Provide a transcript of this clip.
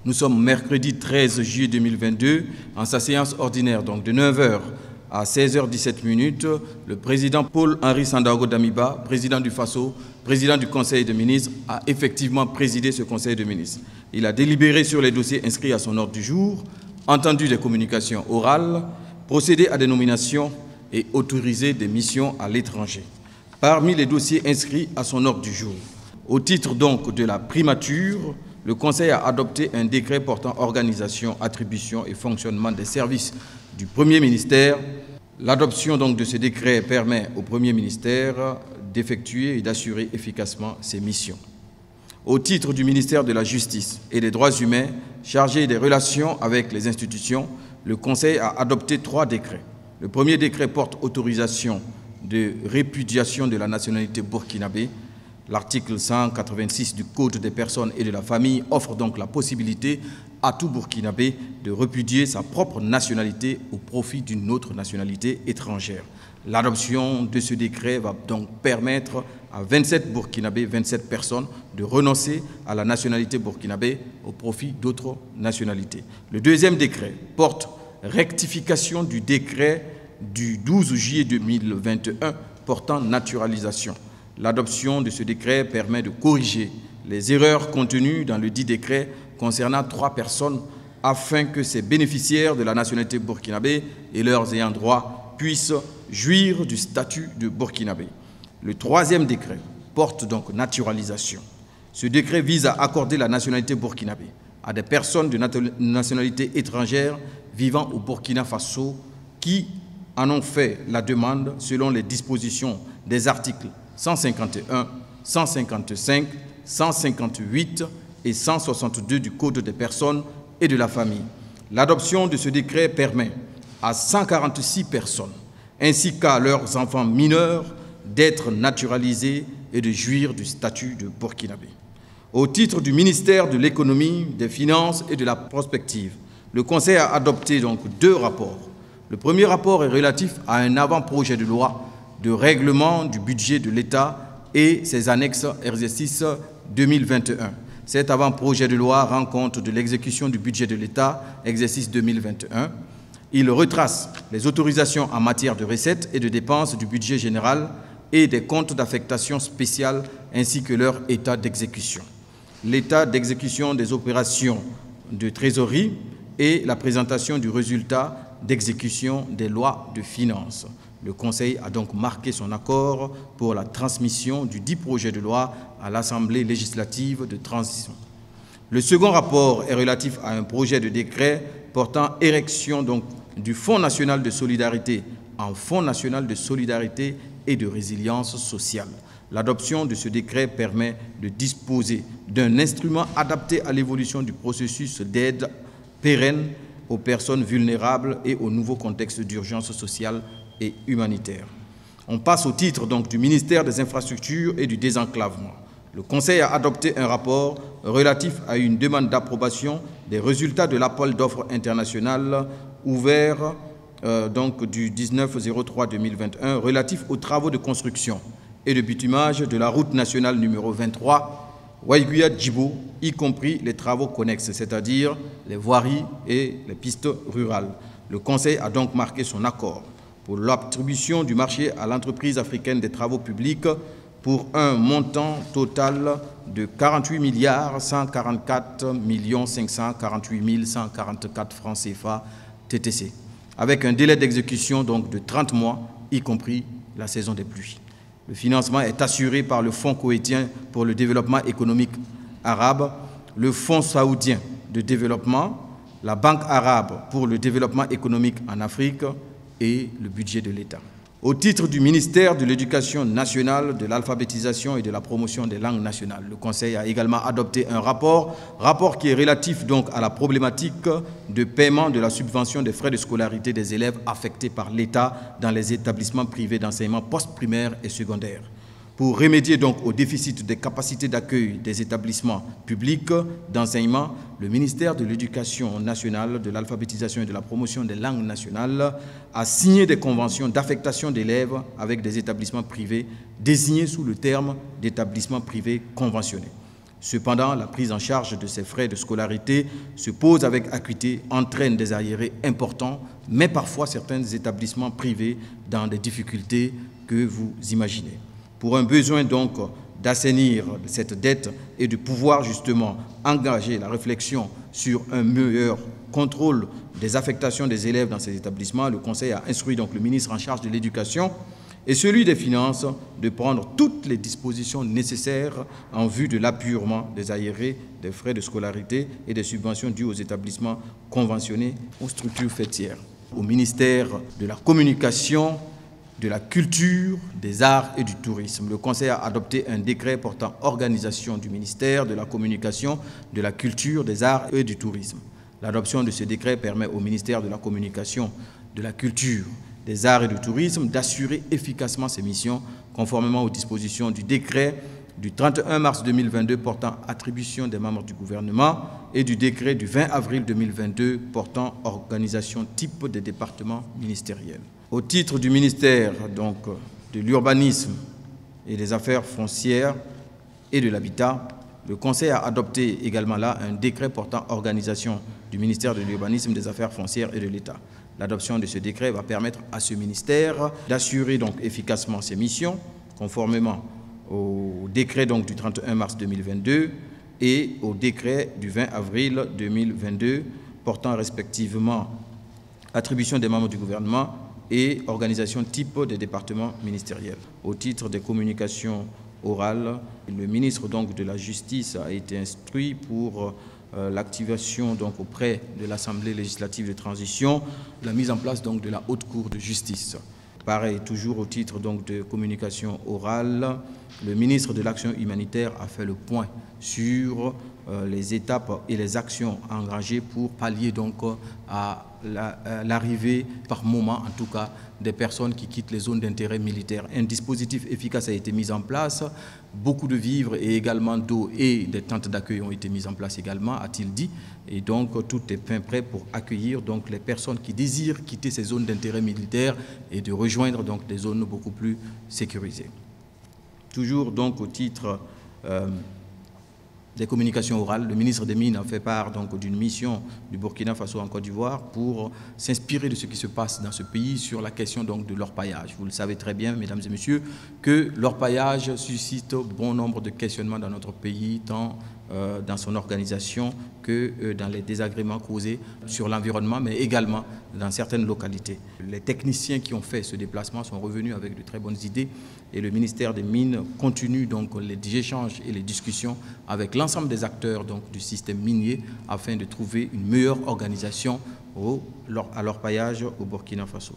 Nous sommes mercredi 13 juillet 2022, en sa séance ordinaire, donc de 9h à 16h17, le président Paul-Henri Sandaogo Damiba, président du FASO, président du Conseil des ministres, a effectivement présidé ce Conseil des ministres. Il a délibéré sur les dossiers inscrits à son ordre du jour, entendu des communications orales, procédé à des nominations et autorisé des missions à l'étranger. Parmi les dossiers inscrits à son ordre du jour, au titre donc de la primature, le Conseil a adopté un décret portant organisation, attribution et fonctionnement des services du Premier ministère. L'adoption donc de ce décret permet au Premier ministère d'effectuer et d'assurer efficacement ses missions. Au titre du ministère de la Justice et des Droits humains, chargé des relations avec les institutions, le Conseil a adopté 3 décrets. Le premier décret porte autorisation de répudiation de la nationalité burkinabé. L'article 186 du Code des personnes et de la famille offre donc la possibilité à tout Burkinabé de répudier sa propre nationalité au profit d'une autre nationalité étrangère. L'adoption de ce décret va donc permettre à 27 Burkinabés, 27 personnes, de renoncer à la nationalité burkinabé au profit d'autres nationalités. Le deuxième décret porte rectification du décret du 12 juillet 2021 portant naturalisation. L'adoption de ce décret permet de corriger les erreurs contenues dans le dit décret concernant 3 personnes afin que ces bénéficiaires de la nationalité burkinabé et leurs ayants droit puissent jouir du statut de burkinabé. Le troisième décret porte donc naturalisation. Ce décret vise à accorder la nationalité burkinabé à des personnes de nationalité étrangère vivant au Burkina Faso qui en ont fait la demande selon les dispositions des articles 151, 155, 158 et 162 du Code des personnes et de la famille. L'adoption de ce décret permet à 146 personnes, ainsi qu'à leurs enfants mineurs, d'être naturalisés et de jouir du statut de burkinabé. Au titre du ministère de l'Économie, des Finances et de la Prospective, le Conseil a adopté donc 2 rapports. Le premier rapport est relatif à un avant-projet de loi de règlement du budget de l'État et ses annexes exercice 2021. Cet avant-projet de loi rend compte de l'exécution du budget de l'État, exercice 2021. Il retrace les autorisations en matière de recettes et de dépenses du budget général et des comptes d'affectation spéciale ainsi que leur état d'exécution. L'état d'exécution des opérations de trésorerie et la présentation du résultat d'exécution des lois de finances. Le Conseil a donc marqué son accord pour la transmission du dit projet de loi à l'Assemblée législative de transition. Le second rapport est relatif à un projet de décret portant érection donc du Fonds national de solidarité en Fonds national de solidarité et de résilience sociale. L'adoption de ce décret permet de disposer d'un instrument adapté à l'évolution du processus d'aide pérenne aux personnes vulnérables et au nouveau contexte d'urgence sociale et humanitaire. On passe au titre donc du ministère des Infrastructures et du Désenclavement. Le Conseil a adopté un rapport relatif à une demande d'approbation des résultats de l'appel d'offres international ouvert du 19/03/2021 relatif aux travaux de construction et de bitumage de la route nationale numéro 23 Waiguya-Djibo, y compris les travaux connexes, c'est-à-dire les voiries et les pistes rurales. Le Conseil a donc marqué son accord pour l'attribution du marché à l'entreprise africaine des travaux publics pour un montant total de 48 144 548 144 francs CFA TTC, avec un délai d'exécution donc de 30 mois, y compris la saison des pluies. Le financement est assuré par le Fonds koweïtien pour le développement économique arabe, le Fonds saoudien de développement, la Banque arabe pour le développement économique en Afrique et le budget de l'État. Au titre du ministère de l'Éducation nationale, de l'alphabétisation et de la promotion des langues nationales, le Conseil a également adopté un rapport qui est relatif donc à la problématique de paiement de la subvention des frais de scolarité des élèves affectés par l'État dans les établissements privés d'enseignement post-primaire et secondaire. Pour remédier donc au déficit des capacités d'accueil des établissements publics d'enseignement, le ministère de l'Éducation nationale, de l'alphabétisation et de la promotion des langues nationales a signé des conventions d'affectation d'élèves avec des établissements privés désignés sous le terme d'établissements privés conventionnés. Cependant, la prise en charge de ces frais de scolarité se pose avec acuité, entraîne des arriérés importants, mais parfois certains établissements privés dans des difficultés que vous imaginez. Pour un besoin donc d'assainir cette dette et de pouvoir justement engager la réflexion sur un meilleur contrôle des affectations des élèves dans ces établissements, le Conseil a instruit donc le ministre en charge de l'Éducation et celui des Finances de prendre toutes les dispositions nécessaires en vue de l'appurement des arriérés, des frais de scolarité et des subventions dues aux établissements conventionnés aux structures faîtières. Au ministère de la Communication, de la Culture, des Arts et du Tourisme, le Conseil a adopté un décret portant organisation du ministère de la Communication, de la Culture, des Arts et du Tourisme. L'adoption de ce décret permet au ministère de la Communication, de la Culture, des Arts et du Tourisme d'assurer efficacement ses missions conformément aux dispositions du décret du 31 mars 2022 portant attribution des membres du gouvernement et du décret du 20 avril 2022 portant organisation type des départements ministériels. Au titre du ministère donc, de l'Urbanisme et des Affaires foncières et de l'Habitat, le Conseil a adopté également là un décret portant organisation du ministère de l'Urbanisme, des Affaires foncières et de l'État. L'adoption de ce décret va permettre à ce ministère d'assurer donc efficacement ses missions, conformément au décret donc du 31 mars 2022 et au décret du 20 avril 2022 portant respectivement attribution des membres du gouvernement et organisation type des départements ministériels. Au titre des communications orales, le ministre donc de la Justice a été instruit pour l'activation donc auprès de l'Assemblée législative de transition, la mise en place donc de la Haute Cour de justice. Pareil, toujours au titre donc de communication orale, le ministre de l'Action humanitaire a fait le point sur les étapes et les actions engagées pour pallier donc à l'arrivée, par moment en tout cas, des personnes qui quittent les zones d'intérêt militaire. Un dispositif efficace a été mis en place, beaucoup de vivres et également d'eau et des tentes d'accueil ont été mises en place également, a-t-il dit. Et donc tout est prêt pour accueillir donc les personnes qui désirent quitter ces zones d'intérêt militaire et de rejoindre donc des zones beaucoup plus sécurisées. Toujours donc au titre des communications orales, le ministre des Mines a fait part donc d'une mission du Burkina Faso en Côte d'Ivoire pour s'inspirer de ce qui se passe dans ce pays sur la question donc de l'orpaillage. Vous le savez très bien, mesdames et messieurs, que l'orpaillage suscite bon nombre de questionnements dans notre pays, tant dans son organisation que dans les désagréments causés sur l'environnement, mais également dans certaines localités. Les techniciens qui ont fait ce déplacement sont revenus avec de très bonnes idées et le ministère des Mines continue donc les échanges et les discussions avec l'ensemble des acteurs donc, du système minier afin de trouver une meilleure organisation à l'orpaillage au Burkina Faso.